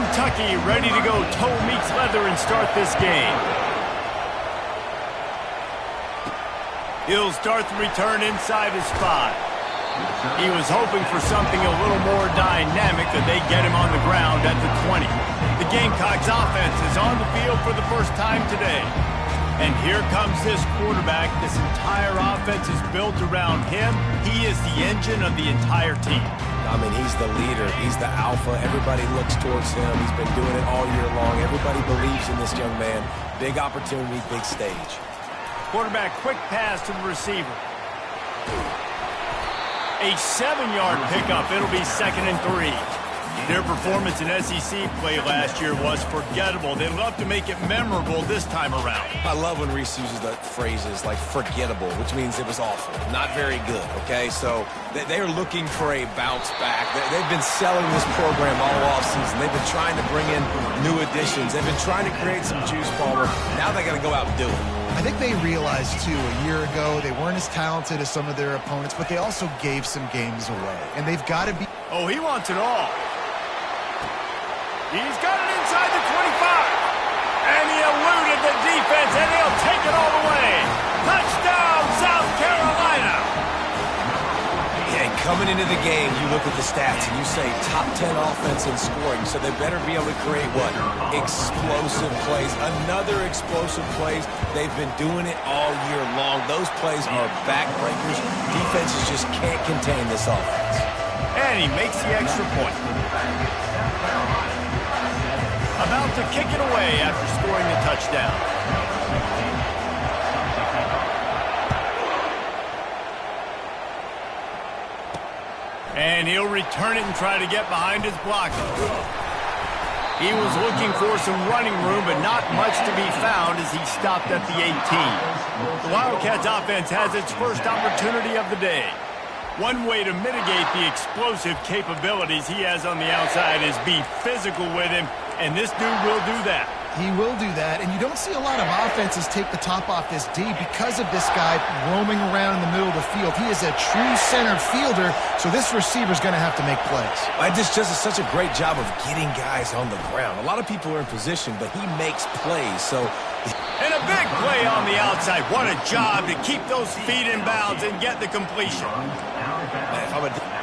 Kentucky ready to go toe meets leather and start this game. He'll start the return inside his spot. He was hoping for something a little more dynamic that they get him on the ground at the 20. The Gamecocks offense is on the field for the first time today. And here comes this quarterback. This entire offense is built around him. He is the engine of the entire team. I mean, he's the leader. He's the alpha. Everybody looks towards him. He's been doing it all year long. Everybody believes in this young man. Big opportunity, big stage. Quarterback quick pass to the receiver. A 7-yard pickup. It'll be 2nd and 3. Their performance in SEC play last year was forgettable. They love to make it memorable this time around. I love when Reese uses the phrases like forgettable, which means it was awful, not very good, okay? So they are looking for a bounce back. They've been selling this program all offseason. They've been trying to bring in new additions. They've been trying to create some juice, Palmer. Now they got to go out and do it. I think they realized, too, a year ago they weren't as talented as some of their opponents, but they also gave some games away. And they've got to be... Oh, he wants it all. He's got it inside the 25. And he eluded the defense, and he'll take it all the way. Touchdown, South Carolina. Yeah, and coming into the game, you look at the stats, and you say top 10 offense in scoring, so they better be able to create what? Explosive plays. Another explosive plays. They've been doing it all year long. Those plays are backbreakers. Defenses just can't contain this offense. And he makes the extra point. About to kick it away after scoring the touchdown. And he'll return it and try to get behind his blocker. He was looking for some running room, but not much to be found as he stopped at the 18. The Wildcats offense has its first opportunity of the day. One way to mitigate the explosive capabilities he has on the outside is be physical with him, and this dude will do that. He will do that, and you don't see a lot of offenses take the top off this D because of this guy roaming around in the middle of the field. He is a true center fielder, so this receiver's going to have to make plays. Just does such a great job of getting guys on the ground. A lot of people are in position, but he makes plays, so... And a big play on the outside. What a job to keep those feet in bounds and get the completion.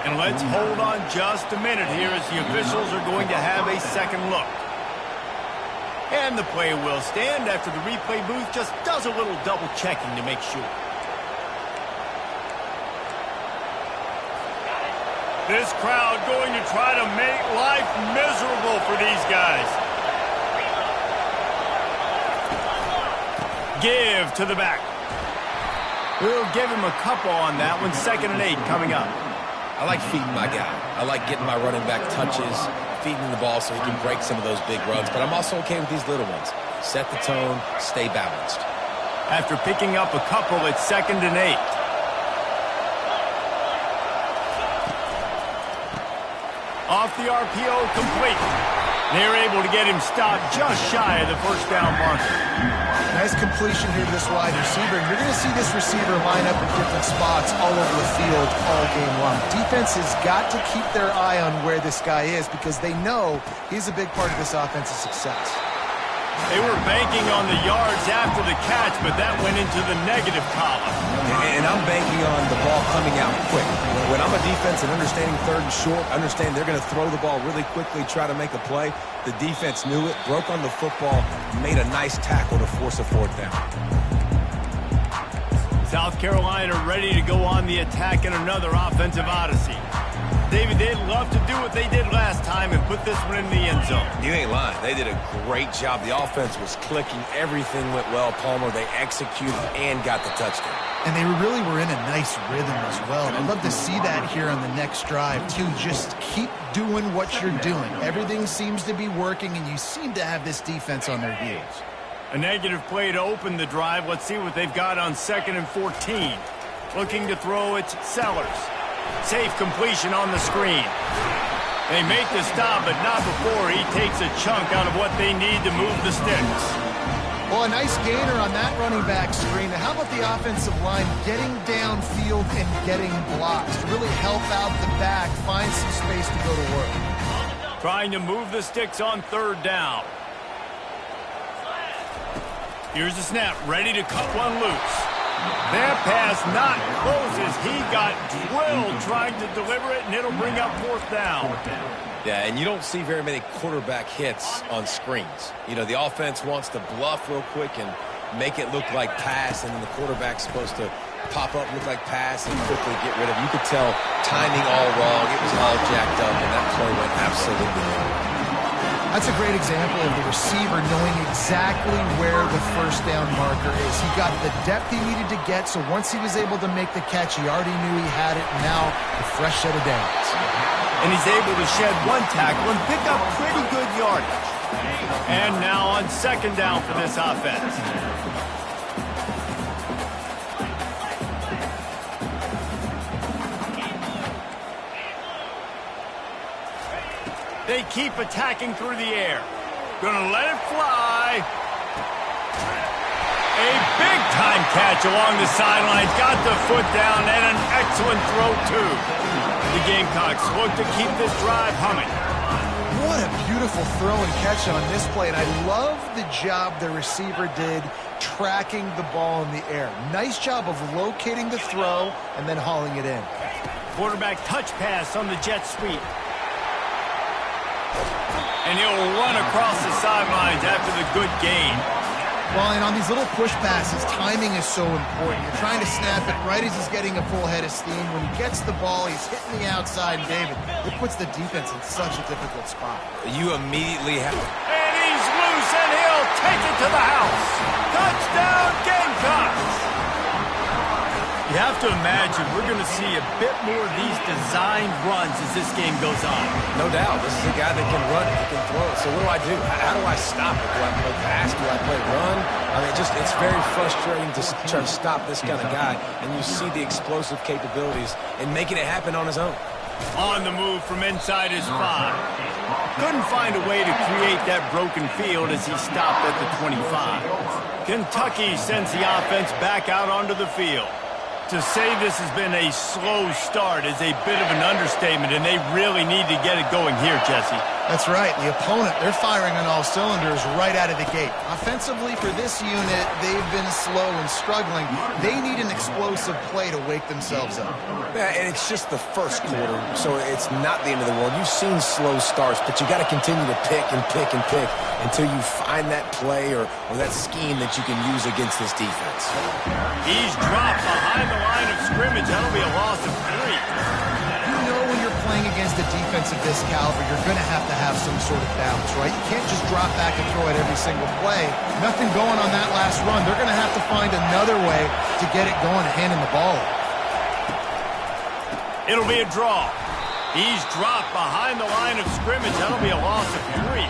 And let's hold on just a minute here as the officials are going to have a second look. And the play will stand after the replay booth just does a little double checking to make sure. This crowd going to try to make life miserable for these guys. Give to the back. We'll give him a couple on that one. 2nd and 8 coming up. I like feeding my guy. I like getting my running back touches, feeding the ball so he can break some of those big runs. But I'm also okay with these little ones. Set the tone, stay balanced. After picking up a couple, it's 2nd and 8. Off the RPO, complete. They're able to get him stopped just shy of the first down marker. Nice completion here to this wide receiver, and you're going to see this receiver line up in different spots all over the field all game long. Defense has got to keep their eye on where this guy is because they know he's a big part of this offense's success. They were banking on the yards after the catch, but that went into the negative column. And I'm banking on the ball coming out quick. When I'm a defense and understanding 3rd and short, understand they're going to throw the ball really quickly, try to make a play. The defense knew it, broke on the football, made a nice tackle to force a 4th down. South Carolina ready to go on the attack in another offensive odyssey. David, they'd love to do what they did last time and put this one in the end zone. You ain't lying. They did a great job. The offense was clicking. Everything went well, Palmer. They executed and got the touchdown. And they really were in a nice rhythm as well. And I'd love to see that here on the next drive, too. Just keep doing what you're doing. Everything seems to be working, and you seem to have this defense on their heels. A negative play to open the drive. Let's see what they've got on 2nd and 14. Looking to throw, it's Sellers. Safe completion on the screen. They make the stop, but not before he takes a chunk out of what they need to move the sticks. Well, a nice gainer on that running back screen. Now, how about the offensive line getting downfield and getting blocks to really help out the back, find some space to go to work? Trying to move the sticks on third down. Here's the snap, ready to cut one loose. That pass not close as he got drilled trying to deliver it, and it'll bring up fourth down. Yeah, and you don't see very many quarterback hits on screens. You know, the offense wants to bluff real quick and make it look like pass, and then the quarterback's supposed to pop up, look like pass, and quickly get rid of it. You could tell timing all wrong. It was all jacked up, and that play went absolutely wrong. That's a great example of the receiver knowing exactly where the first down marker is. He got the depth he needed to get, so once he was able to make the catch, he already knew he had it, and now a fresh set of downs. And he's able to shed one tackle and pick up pretty good yardage. And now on second down for this offense. They keep attacking through the air. Gonna let it fly. A big-time catch along the sidelines. Got the foot down and an excellent throw, too. The Gamecocks look to keep this drive humming. What a beautiful throw and catch on this play, and I love the job the receiver did tracking the ball in the air. Nice job of locating the throw and then hauling it in. Quarterback touch pass on the jet sweep. And he'll run across the sidelines after the good gain. Well, and on these little push passes, timing is so important. You're trying to snap it right as he's getting a full head of steam. When he gets the ball, he's hitting the outside, and David, it puts the defense in such a difficult spot. You immediately have... And he's loose, and he'll take it to the house. Touchdown, Gamecocks! You have to imagine we're going to see a bit more of these designed runs as this game goes on. No doubt. This is a guy that can run it, he can throw it. So what do? How do I stop it? Do I play pass? Do I play run? I mean, it's very frustrating to try to stop this kind of guy, and you see the explosive capabilities in making it happen on his own. On the move from inside his 5. Couldn't find a way to create that broken field as he stopped at the 25. Kentucky sends the offense back out onto the field. To say this has been a slow start is a bit of an understatement, and they really need to get it going here, Jesse. That's right. The opponent, they're firing on all cylinders right out of the gate. Offensively, for this unit, they've been slow and struggling. They need an explosive play to wake themselves up. Yeah, and it's just the first quarter, so it's not the end of the world. You've seen slow starts, but you got to continue to pick and pick and pick until you find that play or that scheme that you can use against this defense. He's dropped behind the line of scrimmage. That'll be a loss of 3. You know when you're playing against a defense of this caliber, you're going to have some sort of balance, right? You can't just drop back and throw it every single play. Nothing going on that last run. They're going to have to find another way to get it going, handing the ball off. It'll be a draw. He's dropped behind the line of scrimmage. That'll be a loss of 3.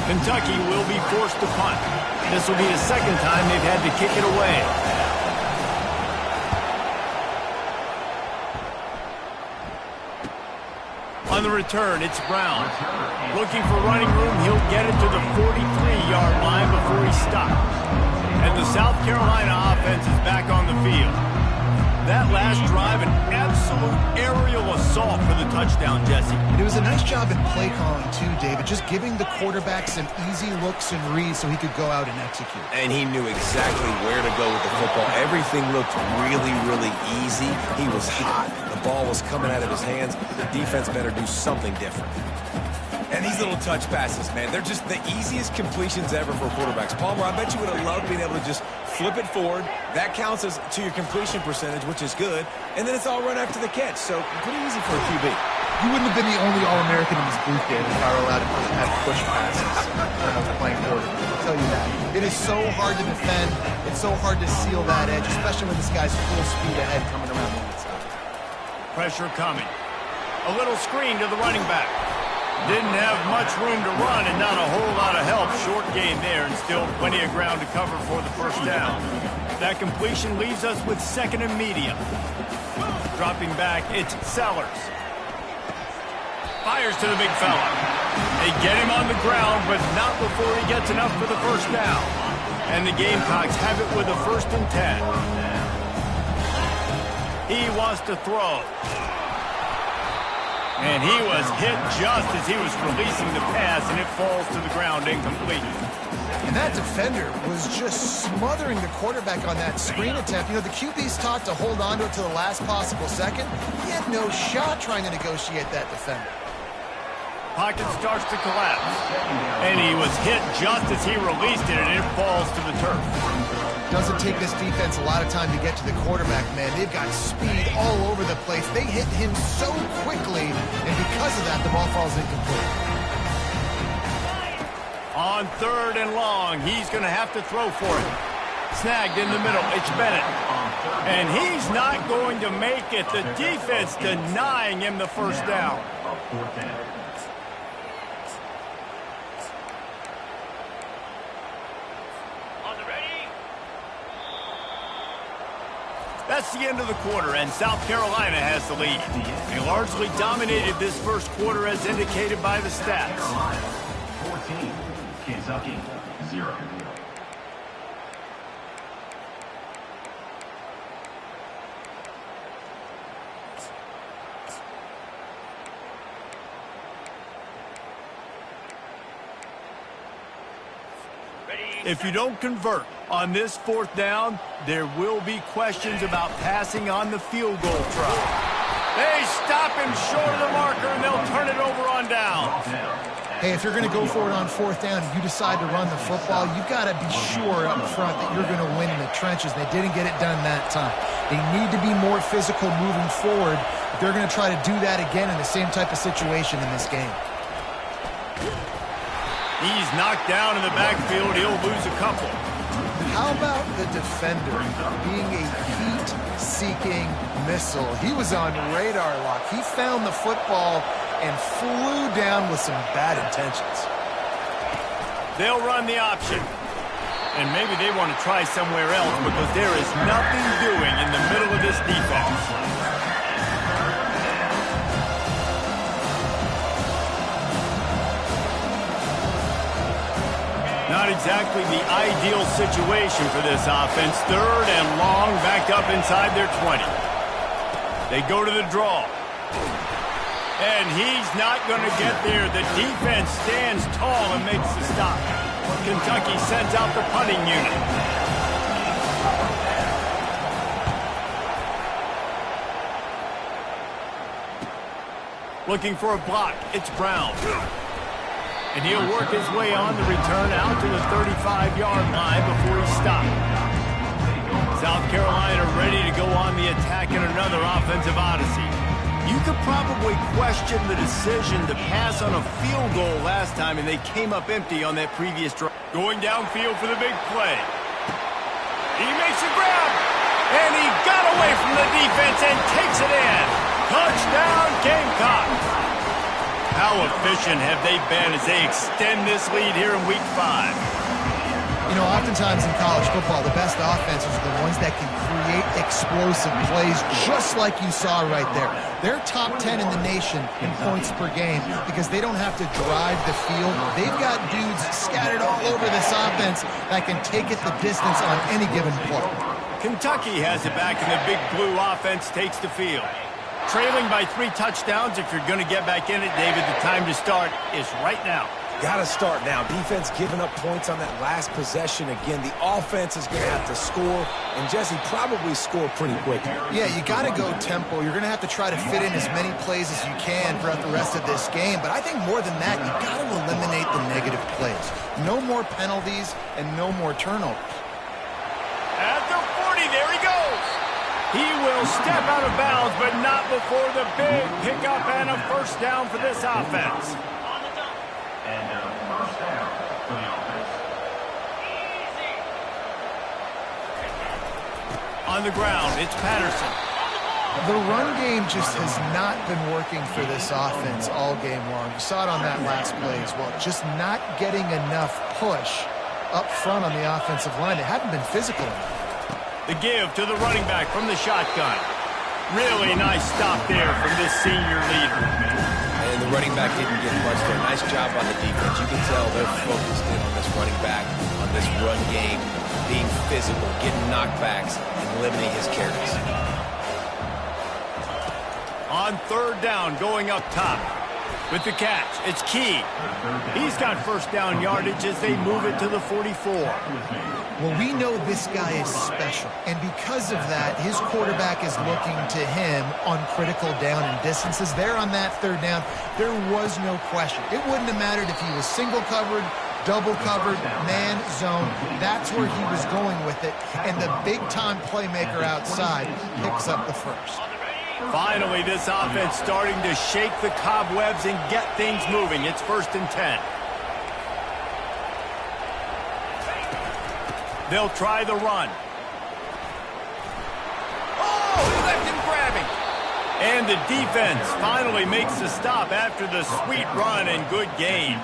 Kentucky will be forced to punt. This will be the second time they've had to kick it away. On the return, it's Brown. Looking for running room, he'll get it to the 43-yard line before he stops. And the South Carolina offense is back on the field. That last drive, an absolute aerial assault for the touchdown, Jesse. And it was a nice job in play calling, too, David, just giving the quarterback some easy looks and reads so he could go out and execute. And he knew exactly where to go with the football. Everything looked really, really easy. He was hot. The ball was coming out of his hands. The defense better do something different. And these little touch passes, man, they're just the easiest completions ever for quarterbacks. Palmer, I bet you would have loved being able to just flip it forward. That counts as to your completion percentage, which is good. And then it's all run after the catch. So pretty easy for a QB. You wouldn't have been the only All-American in this booth, David, if I were allowed to have push passes when I was playing quarterback. I'll tell you that. It is so hard to defend. It's so hard to seal that edge, especially when this guy's full speed ahead coming around the outside. Pressure coming. A little screen to the running back. Didn't have much room to run and not a whole lot of help. Short gain there and still plenty of ground to cover for the first down. That completion leaves us with second and medium. Dropping back, it's Sellers. Fires to the big fella. They get him on the ground, but not before he gets enough for the first down. And the Gamecocks have it with a 1st and 10. He wants to throw. And he was hit just as he was releasing the pass, and it falls to the ground incomplete. And that defender was just smothering the quarterback on that screen attempt. You know, the QB's taught to hold on to it to the last possible second. He had no shot trying to negotiate that defender. Pocket starts to collapse. And he was hit just as he released it, and it falls to the turf. Doesn't take this defense a lot of time to get to the quarterback, man. They've got speed all over the place. They hit him so quickly, and because of that, the ball falls incomplete. On 3rd and long, he's going to have to throw for it. Snagged in the middle, it's Bennett. And he's not going to make it. The defense denying him the first down. That's the end of the quarter, and South Carolina has the lead. They largely dominated this first quarter as indicated by the stats. 14, Kentucky, 0. If you don't convert on this 4th down, there will be questions about passing on the field goal try. They stop him short of the marker, and they'll turn it over on down. Hey, if you're going to go for it on 4th down and you decide to run the football, you've got to be sure up front that you're going to win in the trenches. They didn't get it done that time. They need to be more physical moving forward. They're going to try to do that again in the same type of situation in this game. He's knocked down in the backfield. He'll lose a couple. How about the defender being a heat-seeking missile? He was on radar lock. He found the football and flew down with some bad intentions. They'll run the option. And maybe they want to try somewhere else because there is nothing doing in the middle of this defense. Not exactly the ideal situation for this offense. 3rd and long, back up inside their 20. They go to the draw. And he's not going to get there. The defense stands tall and makes the stop. Kentucky sends out the punting unit. Looking for a block. It's Brown. And he'll work his way on the return out to the 35-yard line before he's stopped. South Carolina ready to go on the attack in another offensive odyssey. You could probably question the decision to pass on a field goal last time, and they came up empty on that previous drive. Going downfield for the big play. He makes a grab, and he got away from the defense and takes it in. Touchdown, Gamecocks. How efficient have they been as they extend this lead here in Week 5? You know, oftentimes in college football, the best offenses are the ones that can create explosive plays, just like you saw right there. They're top 10 in the nation in points per game because they don't have to drive the field. They've got dudes scattered all over this offense that can take it the distance on any given play. Kentucky has it back, and the big blue offense takes the field. Trailing by 3 touchdowns. If you're going to get back in it, David, the time to start is right now. Got to start now. Defense giving up points on that last possession. Again, the offense is going to have to score, and Jesse probably score pretty quickly. Yeah, you got to go tempo. You're going to have to try to fit in as many plays as you can throughout the rest of this game. But I think more than that, you've got to eliminate the negative plays. No more penalties and no more turnovers. At the 40, there he goes. He will step out of bounds, but not before the big pickup and a first down for this offense. And first down for the offense. On the ground, it's Patterson. The run game just has not been working for this offense all game long. You saw it on that last play as well. Just not getting enough push up front on the offensive line. They haven't been physical enough. The give to the running back from the shotgun. Really nice stop there from this senior leader. And the running back didn't get much there. Nice job on the defense. You can tell they're focused in on this running back, on this run game, being physical, getting knockbacks, and limiting his carries. On third down, going up top. With the catch, it's Key. He's got first down yardage as they move it to the 44. Well, we know this guy is special, and because of that, his quarterback is looking to him on critical down and distances. There on that third down, there was no question. It wouldn't have mattered if he was single covered, double covered, man, zone. That's where he was going with it, and the big-time playmaker outside picks up the first. Finally, this offense starting to shake the cobwebs and get things moving. It's 1st and 10. They'll try the run. Oh, he left him grabbing. And the defense finally makes the stop after the sweet run and good gain.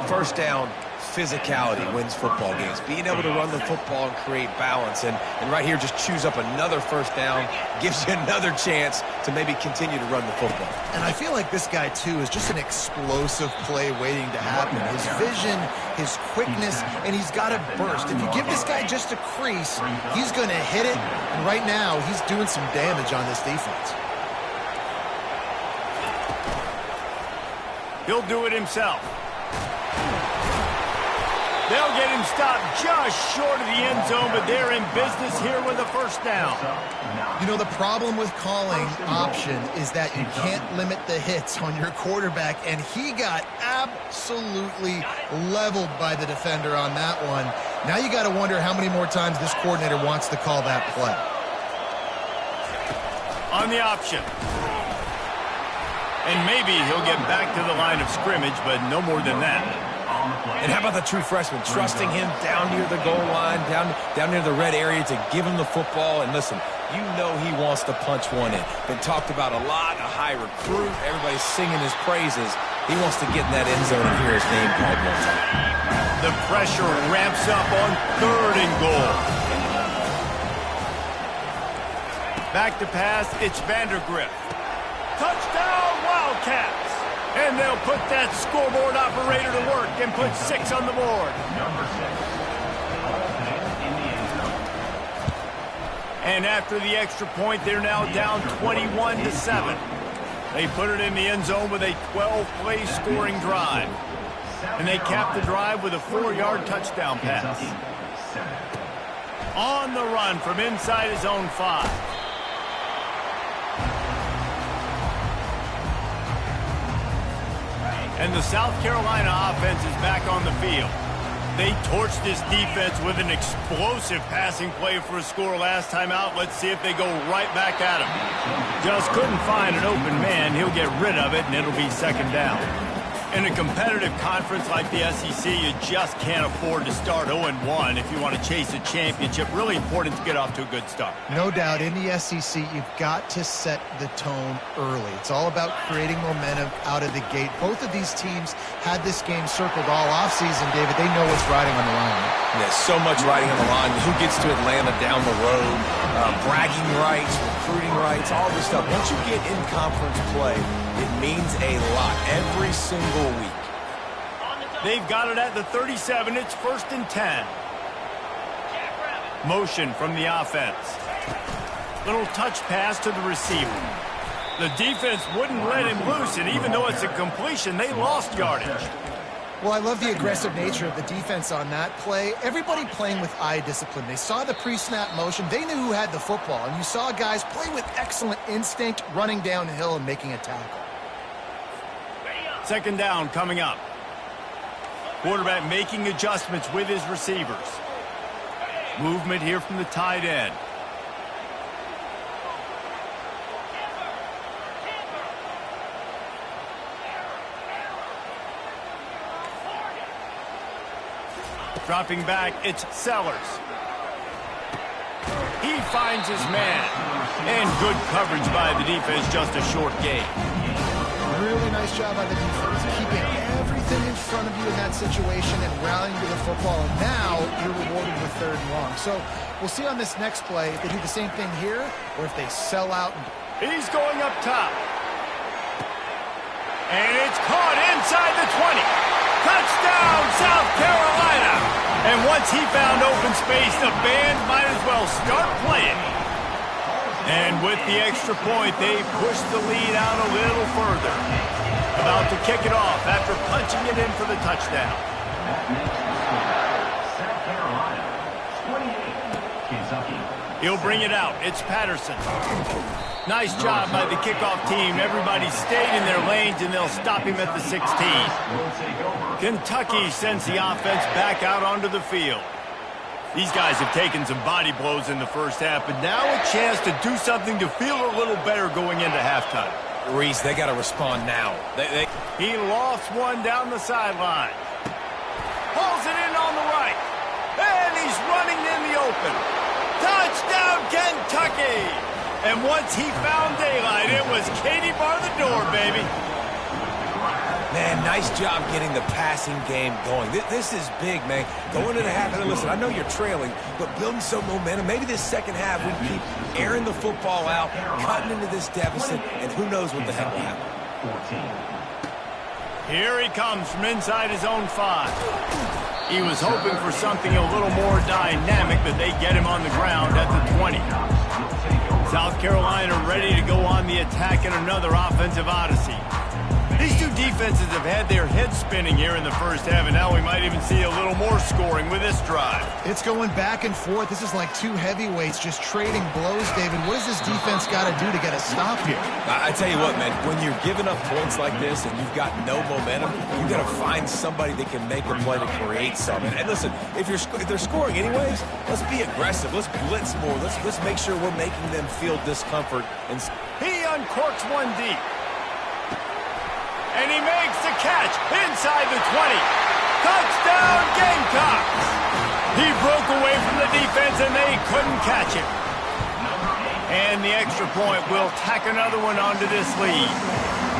First down, physicality wins football games. Being able to run the football and create balance. And right here, just choose up another first down. Gives you another chance to maybe continue to run the football. And I feel like this guy, too, is just an explosive play waiting to happen. His vision, his quickness, and he's got a burst. If you give this guy just a crease, he's going to hit it. And right now, he's doing some damage on this defense. He'll do it himself. They'll get him stopped just short of the end zone, but they're in business here with a first down. You know, the problem with calling option is that you can't limit the hits on your quarterback, and he got absolutely leveled by the defender on that one. Now you got to wonder how many more times this coordinator wants to call that play. On the option. And maybe he'll get back to the line of scrimmage, but no more than that. And how about the true freshman, trusting him down near the goal line, down near the red area to give him the football. And listen, you know he wants to punch one in. Been talked about a lot, a high recruit. Everybody's singing his praises. He wants to get in that end zone and hear his name called one time. The pressure ramps up on 3rd and goal. Back to pass, it's Vandergrift. Touchdown, Wildcats! And they'll put that scoreboard operator to work and put 6 on the board. And after the extra point, they're now down 21-7. They put it in the end zone with a 12-play scoring drive. And they cap the drive with a 4-yard touchdown pass. On the run from inside his own 5. And the South Carolina offense is back on the field. They torched this defense with an explosive passing play for a score last time out. Let's see if they go right back at him. Just couldn't find an open man. He'll get rid of it, and it'll be 2nd down. In a competitive conference like the SEC, you just can't afford to start 0-1 if you want to chase a championship. Really important to get off to a good start. No doubt, in the SEC, you've got to set the tone early. It's all about creating momentum out of the gate. Both of these teams had this game circled all offseason, David. They know what's riding on the line. There's so much riding on the line. Who gets to Atlanta down the road? Bragging rights, recruiting rights, all this stuff. Once you get in conference play, it means a lot every single week. They've got it at the 37. It's 1st and 10. Motion from the offense. Little touch pass to the receiver. The defense wouldn't let him loose, and even though it's a completion, they lost yardage. Well, I love the aggressive nature of the defense on that play. Everybody playing with eye discipline. They saw the pre-snap motion. They knew who had the football, and you saw guys play with excellent instinct, running downhill and making a tackle. 2nd down coming up. Quarterback making adjustments with his receivers. Movement here from the tight end. Dropping back, it's Sellers. He finds his man. And good coverage by the defense, just a short gain. Really nice job by the defense, keeping everything in front of you in that situation and rallying to the football. And now you're rewarded with 3rd and long. So we'll see on this next play if they do the same thing here or if they sell out. He's going up top. And it's caught inside the 20. Touchdown, South Carolina! And once he found open space, the band might as well start playing. And with the extra point, they push the lead out further. About to kick it off after punching it in for the touchdown. South Carolina, 28, Kentucky. He'll bring it out. It's Patterson. Nice job by the kickoff team. Everybody stayed in their lanes, and they'll stop him at the 16. Kentucky sends the offense back out onto the field. These guys have taken some body blows in the first half, but now a chance to do something to feel a little better going into halftime. Reese, they got to respond now. He lofts one down the sideline. Pulls it in on the right. And he's running in the open. Touchdown, Kentucky! And once he found daylight, it was Katie bar the door, baby. Man, nice job getting the passing game going. This is big, man. Going into half, and listen, I know you're trailing, but building some momentum. Maybe this second half we keep airing the football out, cutting into this deficit, and who knows what the heck will happen. Here he comes from inside his own 5. He was hoping for something a little more dynamic, but they get him on the ground at the 20. South Carolina ready to go on the attack in another offensive odyssey. These two defenses have had their heads spinning here in the first half, and now we might even see a little more scoring with this drive. It's going back and forth. This is like two heavyweights just trading blows, David. What does this defense got to do to get a stop here? I tell you what, man, when you're giving up points like this and you've got no momentum, you got to find somebody that can make a play to create something. And listen, if they're scoring anyways, let's be aggressive. Let's blitz more. Let's make sure we're making them feel discomfort. And he uncorks one deep. And he makes the catch inside the 20. Touchdown, Gamecocks! He broke away from the defense, and they couldn't catch him. And the extra point will tack another one onto this lead.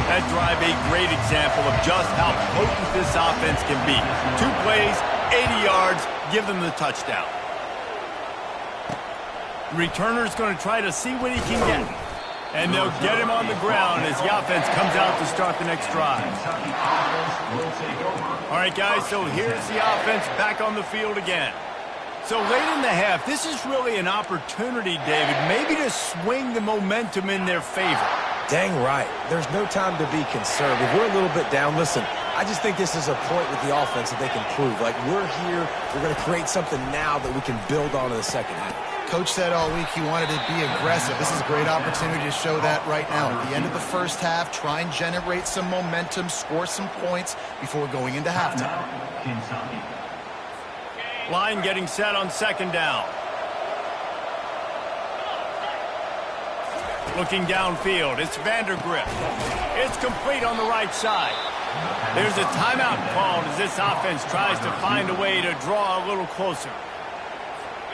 That drive a great example of just how potent this offense can be. 2 plays, 80 yards, give them the touchdown. The returner's going to try to see what he can get. And they'll get him on the ground as the offense comes out to start the next drive. All right, guys, so here's the offense back on the field again. So late in the half, this is really an opportunity, David, maybe to swing the momentum in their favor. Dang right. There's no time to be conservative. We're a little bit down. Listen, I just think this is a point with the offense that they can prove. Like, we're here, we're going to create something now that we can build on in the second half. Coach said all week he wanted to be aggressive. This is a great opportunity to show that right now. At the end of the first half, try and generate some momentum, score some points before going into halftime. Line getting set on second down. Looking downfield, it's Vandergrift. It's complete on the right side. There's a timeout called as this offense tries to find a way to draw a little closer.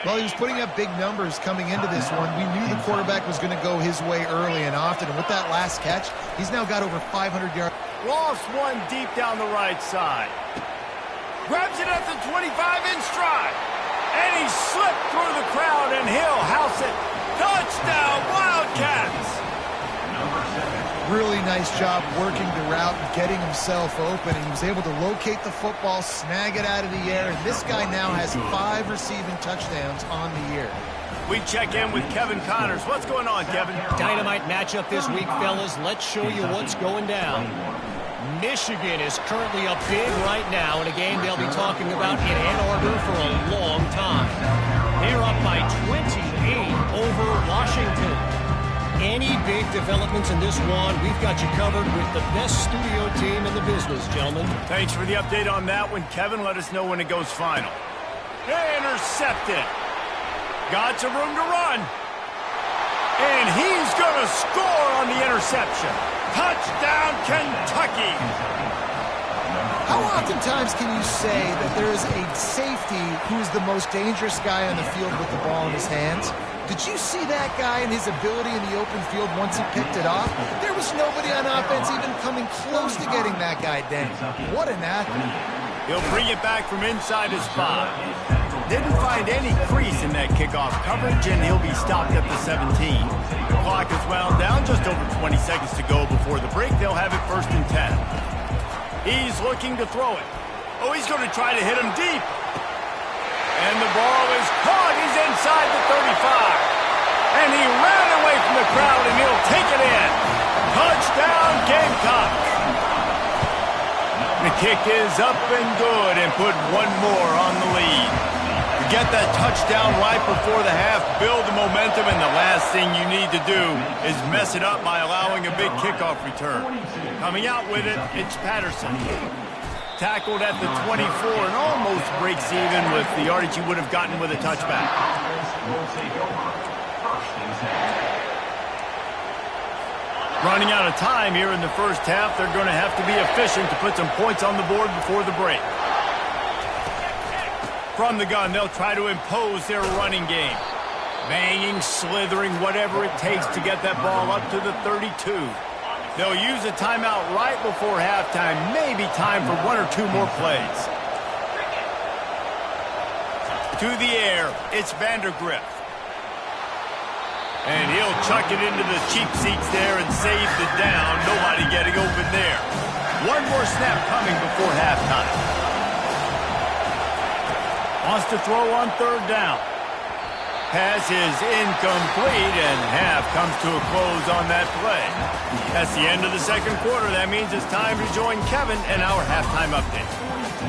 Well, he was putting up big numbers coming into this one. We knew the quarterback was going to go his way early and often. And with that last catch, he's now got over 500 yards. Lost one deep down the right side. Grabs it at the 25 in stride. And he slipped through the crowd, and he'll house it. Touchdown, Wildcats! Really nice job working the route and getting himself open, and he was able to locate the football, snag it out of the air, and this guy now has 5 receiving touchdowns on the year. We check in with Kevin Connors. What's going on, Kevin? Dynamite matchup this week, fellas. Let's show you what's going down. Michigan is currently up big right now in a game they'll be talking about in Ann Arbor for a long time. They're up by 28 over Washington. Any big developments in this one, we've got you covered with the best studio team in the business, gentlemen. Thanks for the update on that one, Kevin. Let us know when it goes final. Intercepted. Got some room to run. And he's going to score on the interception. Touchdown, Kentucky. How oftentimes can you say that there is a safety who is the most dangerous guy on the field with the ball in his hands? Did you see that guy and his ability in the open field once he picked it off? There was nobody on offense even coming close to getting that guy down. What an athlete. He'll bring it back from inside his spot. Didn't find any crease in that kickoff coverage, and he'll be stopped at the 17. The clock is wound down, just over 20 seconds to go before the break. They'll have it 1st and 10. He's looking to throw it. Oh, he's going to try to hit him deep. And the ball is caught. He's inside the 35. And he ran away from the crowd, and he'll take it in. Touchdown, Gamecocks. kick is up and good and put one more on the lead. You get that touchdown right before the half, build the momentum, and the last thing you need to do is mess it up by allowing a big kickoff return. Coming out with it, it's Patterson. Tackled at the 24 and almost breaks even with the yardage he would have gotten with a touchback. Running out of time here in the first half, they're going to have to be efficient to put some points on the board before the break. From the gun, they'll try to impose their running game. Banging, slithering, whatever it takes to get that ball up to the 32. They'll use a timeout right before halftime, maybe time for one or two more plays. To the air, it's Vandergrift. And he'll chuck it into the cheap seats there and save the down. Nobody getting open there. One more snap coming before halftime. Wants to throw on third down. Pass is incomplete, and half comes to a close on that play. That's the end of the second quarter. That means it's time to join Kevin in our halftime update.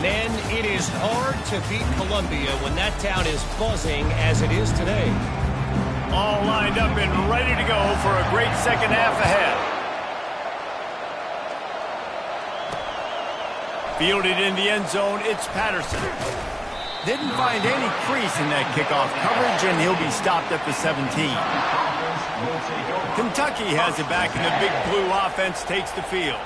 Men, it is hard to beat Columbia when that town is buzzing as it is today. All lined up and ready to go for a great second half ahead. Fielded in the end zone, it's Patterson. Didn't find any crease in that kickoff coverage, and he'll be stopped at the 17. Kentucky has it back, and the Big Blue offense takes the field.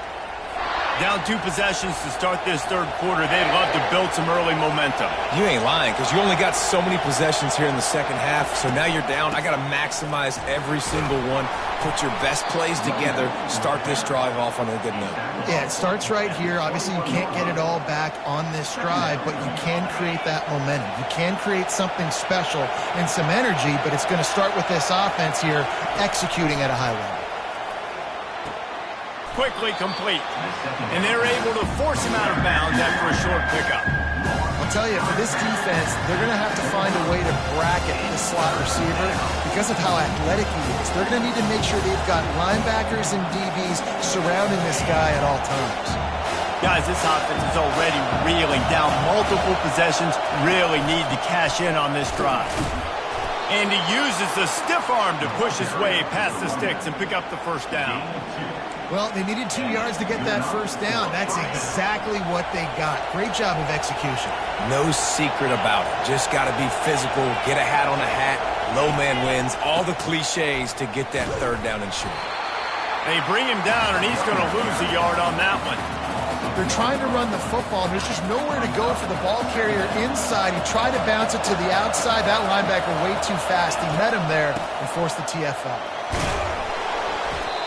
Down 2 possessions to start this third quarter. They'd love to build some early momentum. You ain't lying, because you only got so many possessions here in the second half, so now you're down. I got to maximize every single one, put your best plays together, start this drive off on a good note. Yeah, it starts right here. Obviously, you can't get it all back on this drive, but you can create that momentum. You can create something special and some energy, but it's going to start with this offense here executing at a high level. Quickly complete. And they're able to force him out of bounds after a short pickup. I'll tell you, for this defense, they're going to have to find a way to bracket the slot receiver because of how athletic he is. They're going to need to make sure they've got linebackers and DBs surrounding this guy at all times. Guys, this offense is already reeling down multiple possessions. Really need to cash in on this drive. And he uses the stiff arm to push his way past the sticks and pick up the first down. Well, they needed 2 yards to get that first down. That's exactly what they got. Great job of execution. No secret about it. Just got to be physical, get a hat on a hat, low man wins, all the cliches to get that third down and short. They bring him down, and he's going to lose a yard on that one. They're trying to run the football, and there's just nowhere to go for the ball carrier inside. He tried to bounce it to the outside. That linebacker way too fast. He met him there and forced the TFL.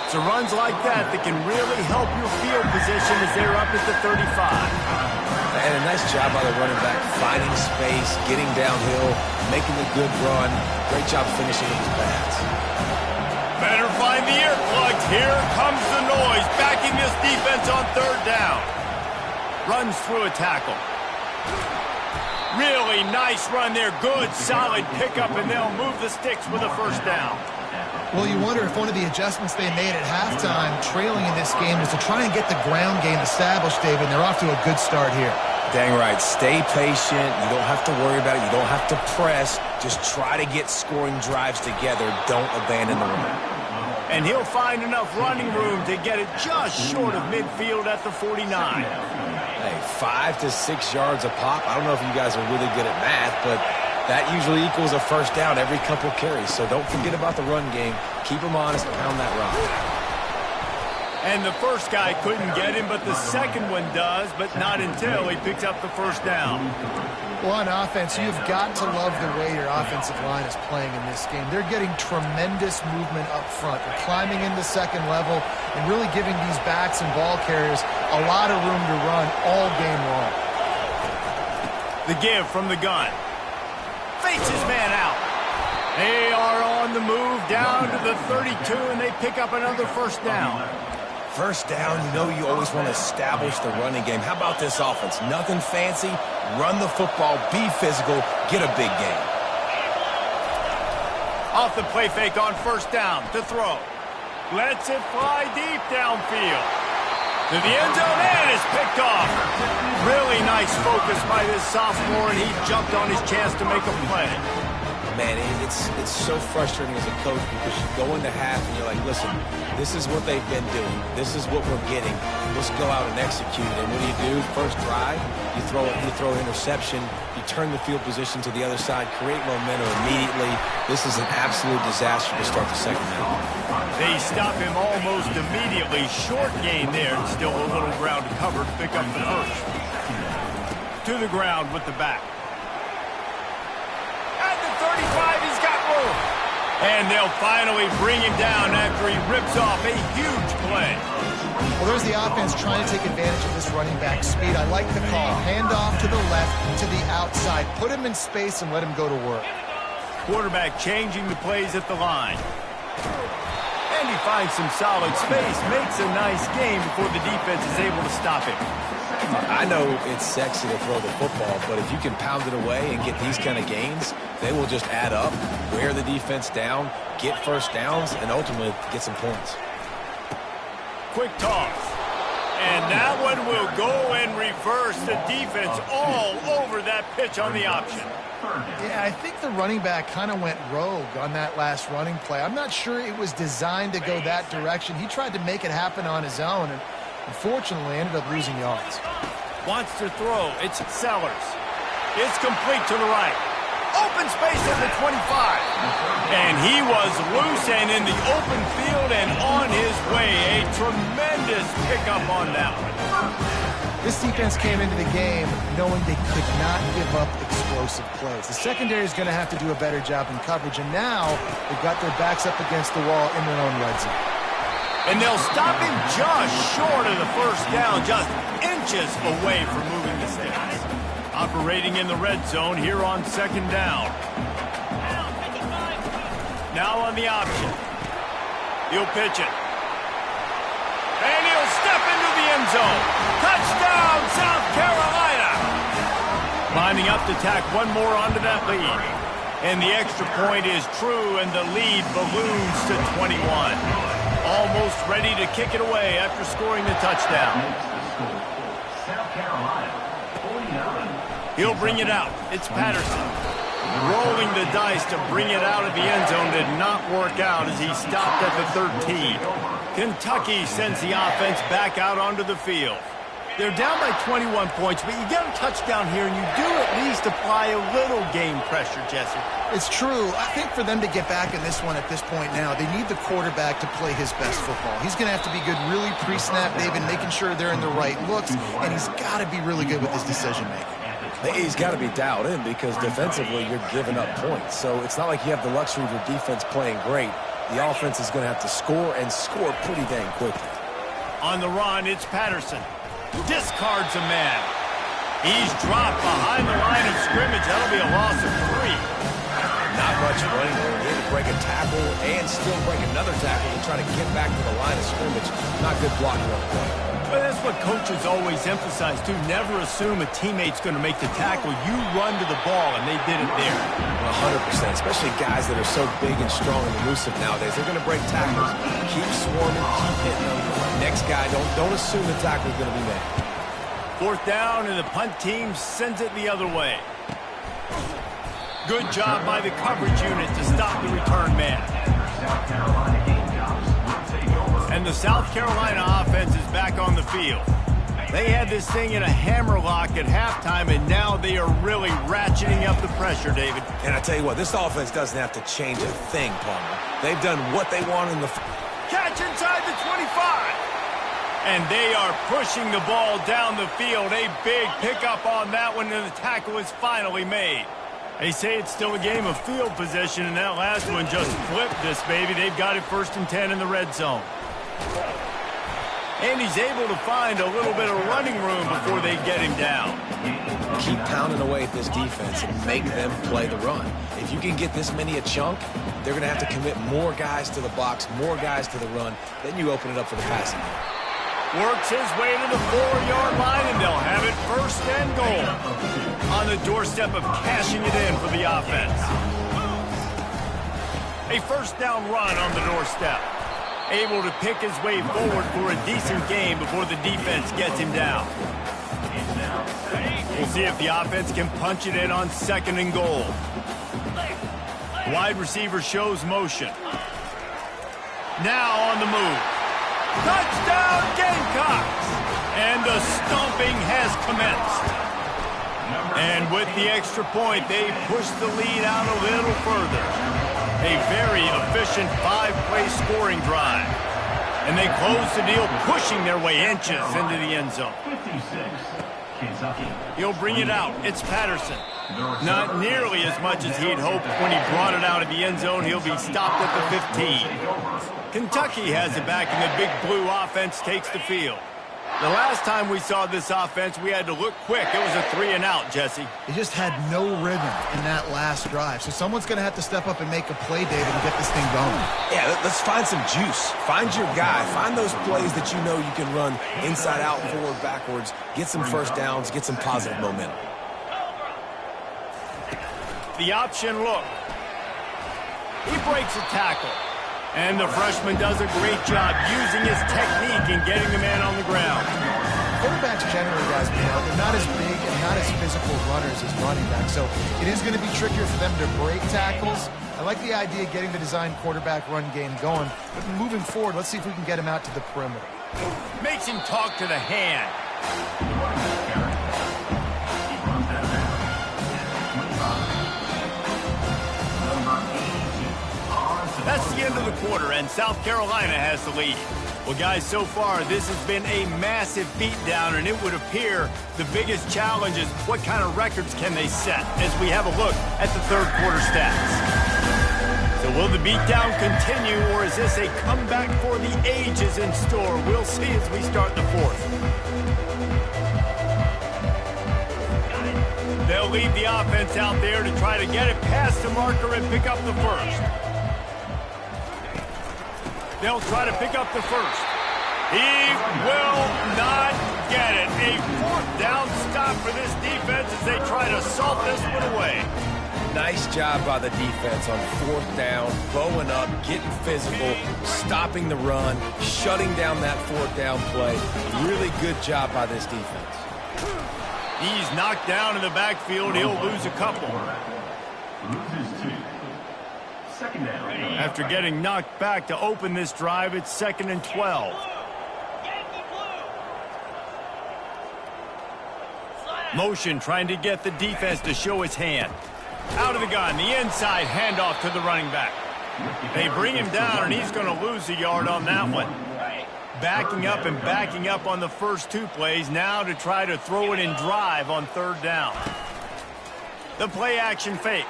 It's runs like that can really help your field position as they're up at the 35. And a nice job by the running back, finding space, getting downhill, making a good run. Great job finishing with his pads. Better find the earplugs. Here comes the noise, backing this defense on third down. Runs through a tackle. Really nice run there. Good, solid pickup, and they'll move the sticks with a first down. Well, you wonder if one of the adjustments they made at halftime, trailing in this game, is to try and get the ground game established, David, and they're off to a good start here. Dang right. Stay patient. You don't have to worry about it. You don't have to press. Just try to get scoring drives together. Don't abandon the run. And he'll find enough running room to get it just short of midfield at the 49. Hey, 5 to 6 yards a pop. I don't know if you guys are really good at math, but that usually equals a first down every couple carries. So don't forget about the run game. Keep them honest. Pound that rock. And the first guy couldn't get him, but the second one does, but not until he picks up the first down. Well, on offense, you've got to love the way your offensive line is playing in this game. They're getting tremendous movement up front. They're climbing in the second level and really giving these backs and ball carriers a lot of room to run all game long. The give from the gun. Fakes his man out. They are on the move down to the 32, and they pick up another first down. First down, you know you always want to establish the running game. How about this offense? Nothing fancy. Run the football, be physical, get a big gain. Off the play fake on first down to throw. Lets it fly deep downfield. To the end zone, and it's picked off. Really nice focus by this sophomore, and he jumped on his chance to make a play. Man, it's so frustrating as a coach because you go into half and you're like, listen, this is what they've been doing. This is what we're getting. Let's go out and execute. And what do? First drive, you throw an interception, you turn the field position to the other side, create momentum immediately. This is an absolute disaster to start the second half. They stop him almost immediately. Short gain there, and still a little ground to cover to pick up the first. To the ground with the back. 35, he's got room. And they'll finally bring him down after he rips off a huge play. Well, there's the offense trying to take advantage of this running back speed. I like the call. Hand off to the left, to the outside. Put him in space and let him go to work. Quarterback changing the plays at the line. And he finds some solid space. Makes a nice game before the defense is able to stop him. I know it's sexy to throw the football, but if you can pound it away and get these kind of gains, they will just add up, wear the defense down, get first downs, and ultimately get some points. Quick toss. And that one will go and reverse the defense all over that pitch on the option. Yeah, I think the running back kind of went rogue on that last running play. I'm not sure it was designed to go that direction. He tried to make it happen on his own, and unfortunately ended up losing yards. Wants to throw. It's Sellers. It's complete to the right. Open space at the 25. And he was loose and in the open field and on his way. A tremendous pickup on that one. This defense came into the game knowing they could not give up explosive plays. The secondary is going to have to do a better job in coverage, and now they've got their backs up against the wall in their own red zone. And they'll stop him just short of the first down, just inches away from moving the sticks. Operating in the red zone here on second down. Now on the option. He'll pitch it. And he'll step into the end zone. Touchdown, South Carolina! Lining up to tack one more onto that lead. And the extra point is true, and the lead balloons to 21. Almost ready to kick it away after scoring the touchdown. South Carolina, 49. He'll bring it out. It's Patterson. Rolling the dice to bring it out of the end zone did not work out as he stopped at the 13. Kentucky sends the offense back out onto the field. They're down by 21 points, but you get a touchdown here, and you do at least apply a little game pressure, Jesse. It's true. I think for them to get back in this one at this point now, they need the quarterback to play his best football. He's going to have to be good really pre-snap, David, making sure they're in the right looks, and he's got to be really good with his decision-making. He's got to be dialed in because defensively you're giving up points. So it's not like you have the luxury of your defense playing great. The offense is going to have to score and score pretty dang quickly. On the run, it's Patterson. Discards a man. He's dropped behind the line of scrimmage. That'll be a loss of 3. Not much running room. He had to break a tackle and still break another tackle to try to get back to the line of scrimmage. Not good blocking on the play. But that's what coaches always emphasize, too. Never assume a teammate's going to make the tackle. You run to the ball, and they did it there. 100%, especially guys that are so big and strong and elusive nowadays. They're going to break tackles. Keep swarming, keep hitting them. Next guy, don't assume the tackle is going to be made. 4th down, and the punt team sends it the other way. Good job by the coverage unit to stop the return man. And the South Carolina offense is back on the field. They had this thing in a hammerlock at halftime, and now they are really ratcheting up the pressure, David. And I tell you what, this offense doesn't have to change a thing, Palmer. They've done what they want in the... Catch inside the 25. And they are pushing the ball down the field. A big pickup on that one, and the tackle is finally made. They say it's still a game of field position, and that last one just flipped this baby. They've got it 1st and 10 in the red zone. And he's able to find a little bit of running room before they get him down. Keep pounding away at this defense and make them play the run. If you can get this many a chunk, they're going to have to commit more guys to the box, more guys to the run. Then you open it up for the passing game. Works his way to the 4-yard line, and they'll have it 1st and goal. On the doorstep of cashing it in for the offense. A 1st down run on the doorstep. able to pick his way forward for a decent game before the defense gets him down. We'll see if the offense can punch it in on 2nd and goal. Wide receiver shows motion. Now on the move. Touchdown Gamecocks! And the stomping has commenced. And with the extra point, they push the lead out a little further. A very efficient 5-play scoring drive. And they close the deal, pushing their way inches into the end zone. 56, Kentucky. He'll bring it out. It's Patterson. Not nearly as much as he'd hoped when he brought it out of the end zone. He'll be stopped at the 15. Kentucky has it back, and the Big Blue offense takes the field. The last time we saw this offense, we had to look quick. It was a 3-and-out, Jesse. They just had no rhythm in that last drive. So someone's going to have to step up and make a play, David, and get this thing going. Yeah, let's find some juice. Find your guy. Find those plays that you know you can run inside out, forward, backwards. Get some first downs. Get some positive momentum. The option look. He breaks a tackle. And the freshman does a great job using his technique and getting the man on the ground. Quarterbacks generally, guys, they're not as big and not as physical runners as running backs. So it is going to be trickier for them to break tackles. I like the idea of getting the design quarterback run game going. But moving forward, let's see if we can get him out to the perimeter. Makes him talk to the hand. That's the end of the quarter, and South Carolina has the lead. Well, guys, so far, this has been a massive beatdown, and it would appear the biggest challenge is what kind of records can they set as we have a look at the third quarter stats. So will the beatdown continue, or is this a comeback for the ages in store? We'll see as we start the fourth. They'll leave the offense out there to try to get it past the marker and pick up the first. They'll try to pick up the first. He will not get it. A 4th down stop for this defense as they try to salt this one away. Nice job by the defense on 4th down, bowing up, getting physical, stopping the run, shutting down that 4th down play. Really good job by this defense. He's knocked down in the backfield. He'll lose a couple. Loses 2. 2nd down. After getting knocked back to open this drive, it's 2nd and 12. Motion trying to get the defense to show his hand. Out of the gun, the inside handoff to the running back. They bring him down, and he's going to lose a yard on that one. Backing up and backing up on the first 2 plays, now to try to throw it in drive on 3rd down. The play action fake.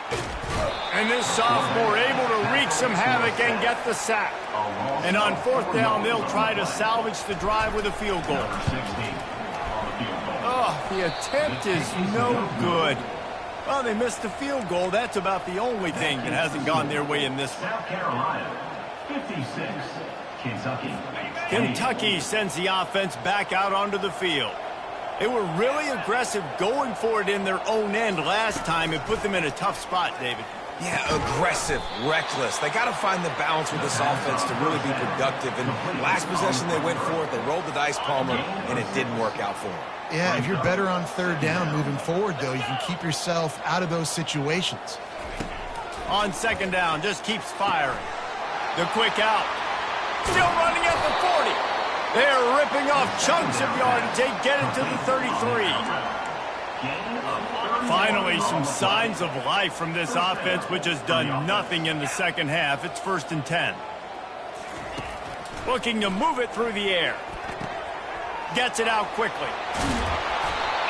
And this sophomore able to wreak some havoc and get the sack. And on 4th down, they'll try to salvage the drive with a field goal. Oh, the attempt is no good. Well, they missed the field goal. That's about the only thing that hasn't gone their way in this one. South Carolina, 56, Kentucky. Kentucky sends the offense back out onto the field. They were really aggressive going for it in their own end last time and put them in a tough spot, David. Yeah, aggressive, reckless. They got to find the balance with this offense to really be productive. And last possession they went for it, they rolled the dice, Palmer, and it didn't work out for them. Yeah, if you're better on 3rd down moving forward, though, you can keep yourself out of those situations. On 2nd down, just keeps firing. The quick out. Still running at the 40. They're ripping off chunks of yardage. They get it to the 33. Finally, some signs of life from this offense, which has done nothing in the second half. It's 1st and 10. Looking to move it through the air. Gets it out quickly.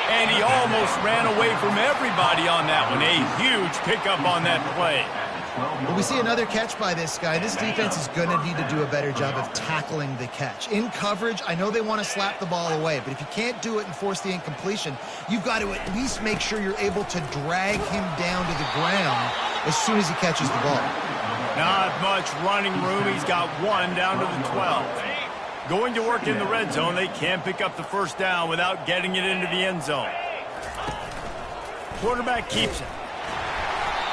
And he almost ran away from everybody on that one. A huge pickup on that play. Well, we see another catch by this guy. This defense is going to need to do a better job of tackling the catch. In coverage, I know they want to slap the ball away, but if you can't do it and force the incompletion, you've got to at least make sure you're able to drag him down to the ground as soon as he catches the ball. Not much running room. He's got 1 down to the 12. Going to work in the red zone. They can't pick up the 1st down without getting it into the end zone. Quarterback keeps it.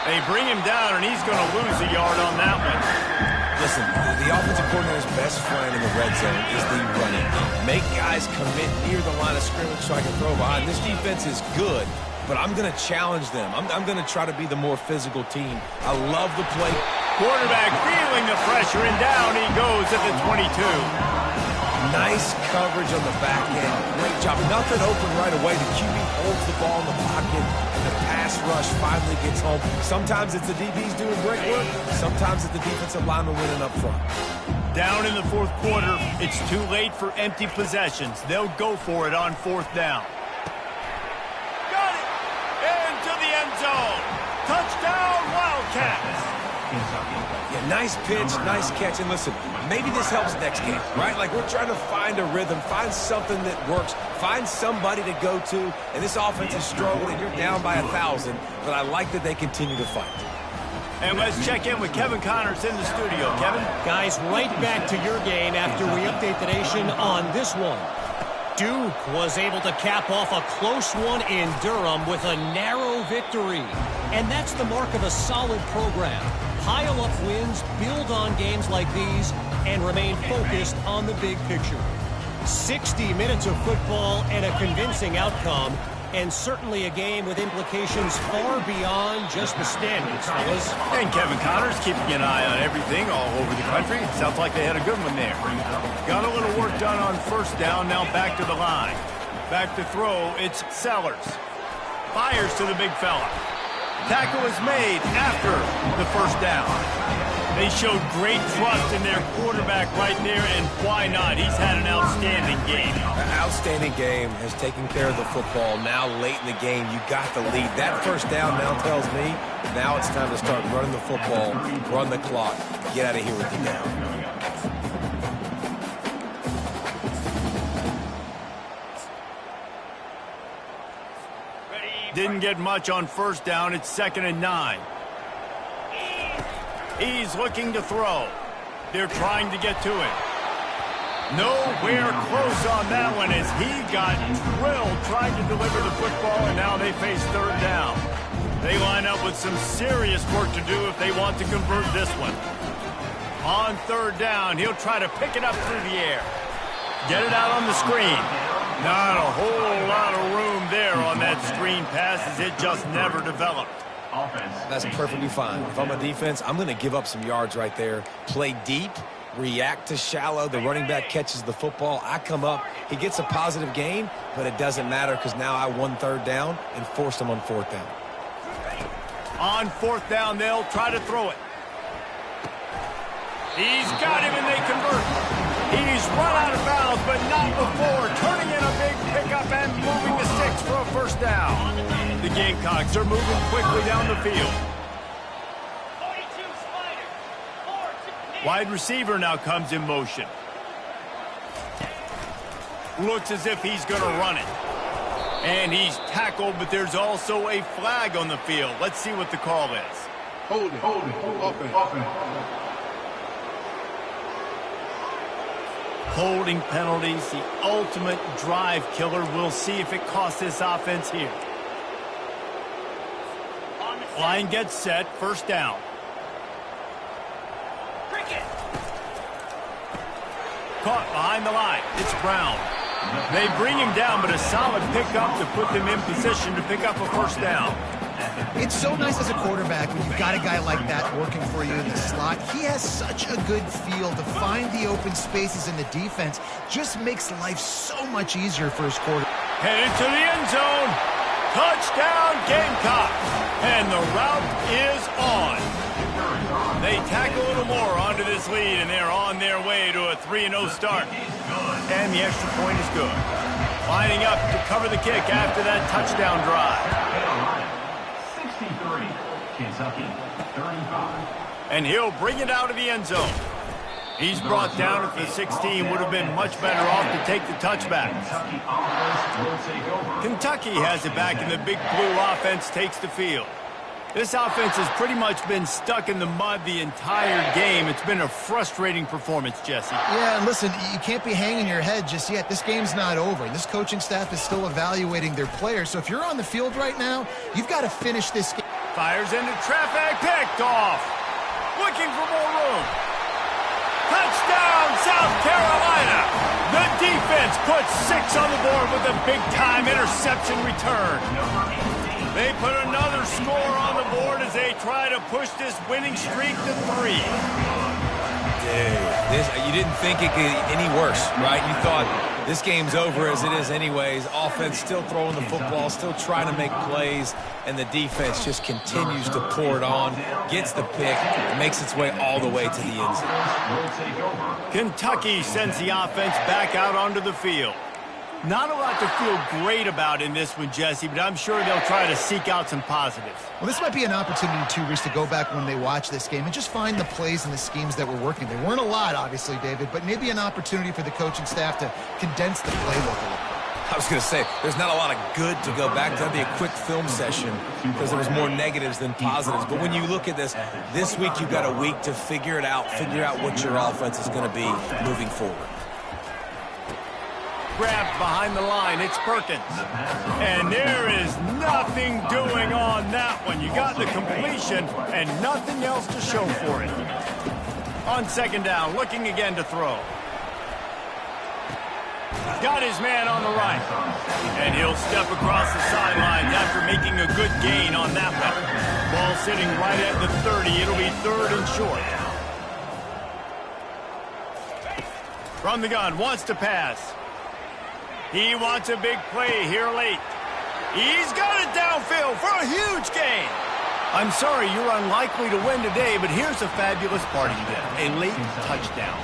They bring him down, and he's going to lose a yard on that one. Listen, the offensive coordinator's best friend in the red zone is the running game. Make guys commit near the line of scrimmage so I can throw behind. This defense is good, but I'm going to challenge them. I'm going to try to be the more physical team. I love the play. Quarterback feeling the pressure, and down he goes at the 22. Nice coverage on the back end. Great job. Nothing open right away. The QB holds the ball in the pocket, and the pass rush finally gets home. Sometimes it's the DBs doing great work. Sometimes it's the defensive lineman winning up front. Down in the fourth quarter, it's too late for empty possessions. They'll go for it on fourth down. Got it! Into the end zone. Touchdown, Wildcats! Yeah, nice pitch, nice catch. And listen, maybe this helps next game, right? Like, we're trying to find a rhythm, find something that works, find somebody to go to. And this offense is struggling. You're down by 1,000, but I like that they continue to fight. And let's check in with Kevin Connors in the studio. Kevin? Guys, right back to your game after we update the nation on this one. Duke was able to cap off a close one in Durham with a narrow victory. And that's the mark of a solid program. Pile up wins, build on games like these, and remain focused on the big picture. 60 minutes of football and a convincing outcome, and certainly a game with implications far beyond just the standings, fellas. And Kevin Connors keeping an eye on everything all over the country. Sounds like they had a good one there. Got a little work done on first down, now back to the line. Back to throw, it's Sellers. Fires to the big fella. Tackle is made after the first down. They showed great trust in their quarterback right there, and why not? He's had an outstanding game. An outstanding game, has taken care of the football. Now late in the game, you got the lead. That first down now tells me now it's time to start running the football, run the clock, get out of here with the down. Didn't get much on first down. It's 2nd and 9. He's looking to throw. They're trying to get to it. Nowhere close on that one as he got drilled trying to deliver the football, and now they face third down. They line up with some serious work to do if they want to convert this one. On third down, he'll try to pick it up through the air. Get it out on the screen. Not a whole lot of room there on that screen pass as it just never developed. That's perfectly fine. If I'm a defense, I'm going to give up some yards right there. Play deep, react to shallow. The running back catches the football. I come up. He gets a positive gain, but it doesn't matter because now I won third down and forced him on fourth down. On fourth down, they'll try to throw it. He's got him, and they convert. He's run out of bounds, but not before turning in a big pickup and moving the sticks for a first down. The Gamecocks are moving quickly down the field. Wide receiver now comes in motion. Looks as if he's going to run it. And he's tackled, but there's also a flag on the field. Let's see what the call is. Hold it. Offense. Holding penalties, the ultimate drive killer. We'll see if it costs this offense here. Line gets set, first down. Caught behind the line. It's Brown. They bring him down, but a solid pickup to put them in position to pick up a first down. It's so nice as a quarterback when you've got a guy like that working for you in the slot. He has such a good feel to find the open spaces in the defense. Just makes life so much easier for his quarterback. Headed to the end zone. Touchdown, Gamecocks. And the route is on. They tack a little more onto this lead, and they're on their way to a 3-0 start. And the extra point is good. Lining up to cover the kick after that touchdown drive. 63, Kentucky, 35. And he'll bring it out of the end zone. He's brought down at the 16. Would have been much better off to take the touchback. Kentucky has it back, and the Big Blue offense takes the field. This offense has pretty much been stuck in the mud the entire game. It's been a frustrating performance, Jesse. Yeah, and listen, you can't be hanging your head just yet. This game's not over. This coaching staff is still evaluating their players. So if you're on the field right now, you've got to finish this game. Fires into traffic, picked off. Looking for more room. Touchdown, South Carolina! The defense puts 6 on the board with a big-time interception return. They put another score on the board as they try to push this winning streak to 3. You didn't think it could get any worse, right? You thought this game's over as it is anyways. Offense still throwing the football, still trying to make plays, and the defense just continues to pour it on, gets the pick, and makes its way all the way to the end zone. Kentucky sends the offense back out onto the field. Not a lot to feel great about in this one, Jesse, but I'm sure they'll try to seek out some positives. Well, this might be an opportunity, too, Reese, to go back when they watch this game and just find the plays and the schemes that were working. There weren't a lot, obviously, David, but maybe an opportunity for the coaching staff to condense the playbook a little bit. I was going to say, there's not a lot of good to go back to. That'd be a quick film session because there was more negatives than positives. But when you look at this week you've got a week to figure it out, figure out what your offense is going to be moving forward. Grabbed behind the line, it's Perkins. And there is nothing doing on that one. You got the completion and nothing else to show for it. On second down, looking again to throw. Got his man on the right. And he'll step across the sidelines after making a good gain on that one. Ball sitting right at the 30. It'll be 3rd and short. From the gun, wants to pass. He wants a big play here late. He's got it downfield for a huge gain. I'm sorry, you're unlikely to win today, but here's a fabulous parting gift, a late touchdown.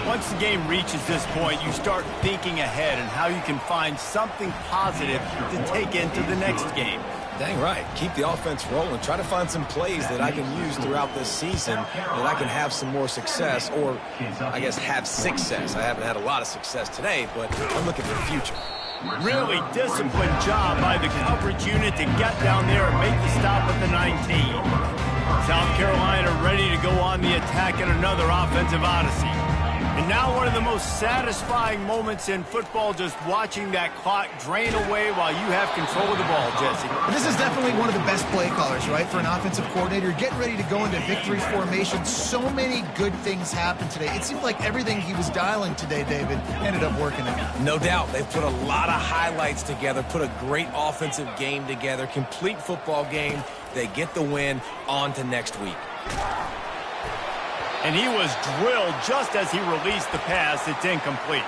Once the game reaches this point, you start thinking ahead and how you can find something positive to take into the next game. Dang right. Keep the offense rolling. Try to find some plays that I can use throughout this season that I can have some more success, or I guess have success. I haven't had a lot of success today, but I'm looking for the future. Really disciplined job by the coverage unit to get down there and make the stop at the 19. South Carolina ready to go on the attack in another offensive odyssey. And now one of the most satisfying moments in football, just watching that clock drain away while you have control of the ball, Jesse. This is definitely one of the best play callers, right, for an offensive coordinator. Getting ready to go into victory formation. So many good things happened today. It seemed like everything he was dialing today, David, ended up working out. No doubt. They've put a lot of highlights together, put a great offensive game together, complete football game. They get the win. On to next week. And he was drilled just as he released the pass. It's incomplete.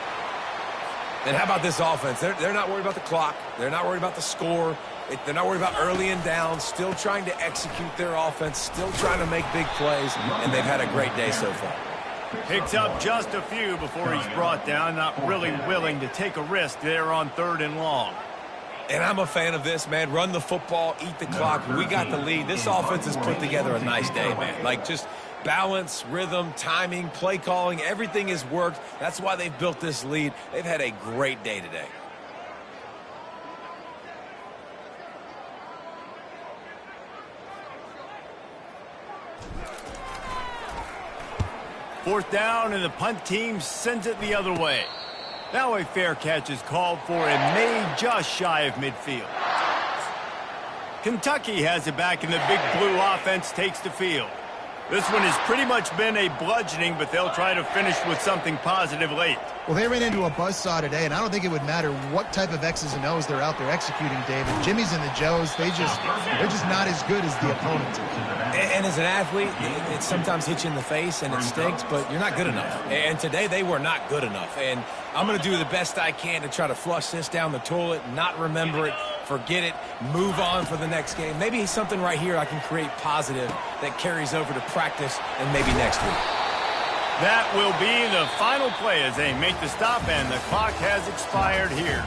And how about this offense? They're not worried about the clock. They're not worried about the score. They're not worried about early and down. Still trying to execute their offense. Still trying to make big plays. And they've had a great day so far. Picks up just a few before he's brought down. Not really willing to take a risk there on 3rd and long. And I'm a fan of this, man. Run the football, eat the clock. We got the lead. This offense has put together a nice day, man. Like, just balance, rhythm, timing, play calling, everything has worked. That's why they've built this lead. They've had a great day today. Fourth down, and the punt team sends it the other way. Now a fair catch is called for and made just shy of midfield. Kentucky has it back, and the big blue offense takes the field. This one has pretty much been a bludgeoning, but they'll try to finish with something positive late. Well, they ran into a buzzsaw today, and I don't think it would matter what type of X's and O's they're out there executing, David. Jimmy's and the Joes, they're just not as good as the opponent. And as an athlete, it sometimes hits you in the face and it stinks, but you're not good enough. And today they were not good enough. And I'm going to do the best I can to try to flush this down the toilet, not remember it, forget it, move on for the next game. Maybe something right here I can create positive that carries over to practice and maybe next week. That will be the final play as they make the stop, and the clock has expired here.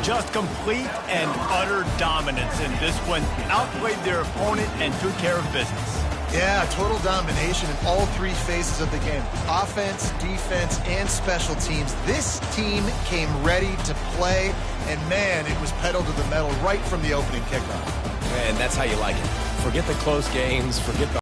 Just complete and utter dominance in this one. Outplayed their opponent and took care of business. Yeah, total domination in all 3 phases of the game. Offense, defense, and special teams. This team came ready to play, and man, it was pedal to the metal right from the opening kickoff. And that's how you like it. Forget the close games, forget the